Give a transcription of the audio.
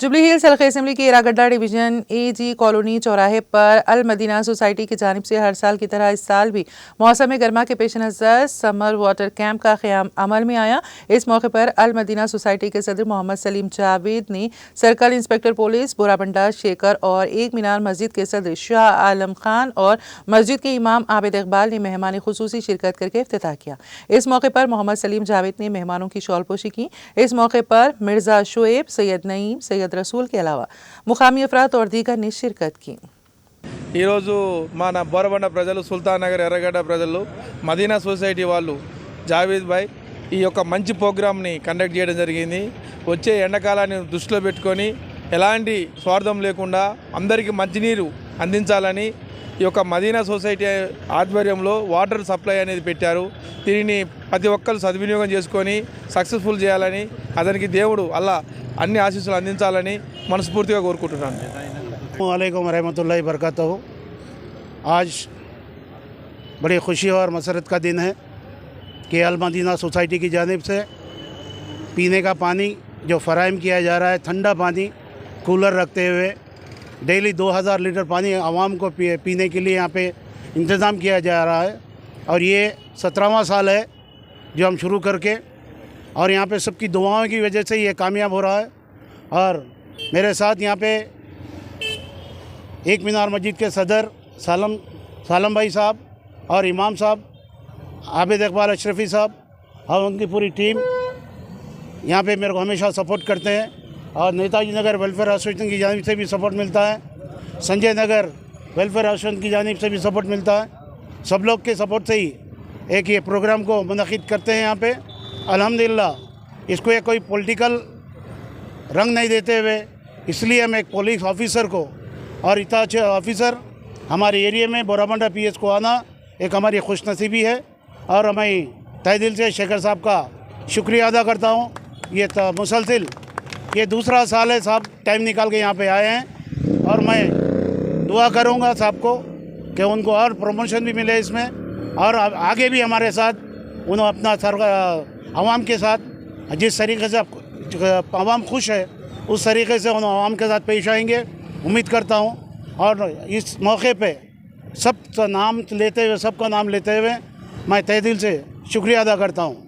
Jubilee hills हल्के assembly के Erragadda division AG colony चौराहे पर अल मदीना सोसाइटी की जानिब से हर साल की तरह इस साल भी मौसम गर्मा के पेश नज़र समर वाटर कैंप का क़याम अमल में आया। इस मौके पर अल मदीना सोसाइटी के सदर मोहम्मद सलीम जावेद ने circle inspector police Borabanda Shekhar और एक मीनार मस्जिद के सदर शाह आलम खान और मस्जिद के इमाम आबिद इकबाल ने मेहमान खुसूसी शिरकत करके इफ्तिताह किया। इस मौके पर मोहम्मद सलीम जावेद ने मेहमानों की शॉलपोशी की। इस मौके पर मिर्जा शुएब, सैयद नईम, सैयद रसूल के अलावा मुकामी अफराद और दीगर ने शिरकत की। मन बोरबंड प्रजलु सुल्तान नगर एर्रगड्ड प्रजलु मदीना सोसाइटी वाळ्ळु जावेद भाई ఈ యొక్క మంచి ప్రోగ్రామ్ని కండక్ట్ చేయడం జరిగింది। వచ్చే ఎండాకాలాన్ని దృష్టిలో పెట్టుకొని ఎలాంటి స్వార్థం లేకుండా అందరికీ మంచినీరు అందించాలని ఈ యొక్క మదీనా సొసైటీ ఆధ్వర్యంలో వాటర్ సప్లై అనేది పెట్టారు। దీనిని ప్రతి ఒక్కరు సద్వినియోగం చేసుకొని సక్సెస్ఫుల్ చేయాలని అతనికి దేవుడు అల్లా అన్ని ఆశీస్సులు అందించాలని మనస్ఫూర్తిగా కోరుకుంటున్నాను। वालेकुम रहमतुल्लाहि बरकातहू। आज बड़ी खुशी और मसरत का दिन है कि अल मदीना सोसाइटी की जानिब से पीने का पानी जो फ़राहम किया जा रहा है, ठंडा पानी कूलर रखते हुए डेली 2000 लीटर पानी आवाम को पीने के लिए यहाँ पे इंतज़ाम किया जा रहा है। और ये 17वां साल है जो हम शुरू करके, और यहाँ पे सबकी दुआओं की वजह से ये कामयाब हो रहा है। और मेरे साथ यहाँ पे एक मीनार मस्जिद के सदर सालम भाई साहब और इमाम साहब आबिद इकबाल अशरफ़ी साहब और उनकी पूरी टीम यहाँ पे मेरे को हमेशा सपोर्ट करते हैं। और नेताजी नगर वेलफेयर एसोसिएशन की जानिब से भी सपोर्ट मिलता है, संजय नगर वेलफेयर एसोसिएशन की जानिब से भी सपोर्ट मिलता है। सब लोग के सपोर्ट से ही एक ये प्रोग्राम को मुनक़िद करते हैं यहाँ पे। अल्हम्दुलिल्लाह इसको एक कोई पॉलिटिकल रंग नहीं देते हुए, इसलिए हम एक पुलिस ऑफिसर को और इतना अच्छे ऑफिसर हमारे एरिया में बोराबंडा PS को आना एक हमारी खुशनसीबी है। और मैं तहे दिल से शेखर साहब का शुक्रिया अदा करता हूँ। ये मुसलसिल ये दूसरा साल है साहब टाइम निकाल के यहाँ पे आए हैं, और मैं दुआ करूँगा साहब को कि उनको और प्रमोशन भी मिले इसमें, और आगे भी हमारे साथ उन्होंने अपना आवाम के साथ जिस तरीके से आवाम खुश है उस तरीके से उन्होंने आवाम के साथ पेश आएंगे उम्मीद करता हूँ। और इस मौके पे सब नाम लेते हुए सबका नाम लेते हुए मैं तहे दिल से शुक्रिया अदा करता हूँ।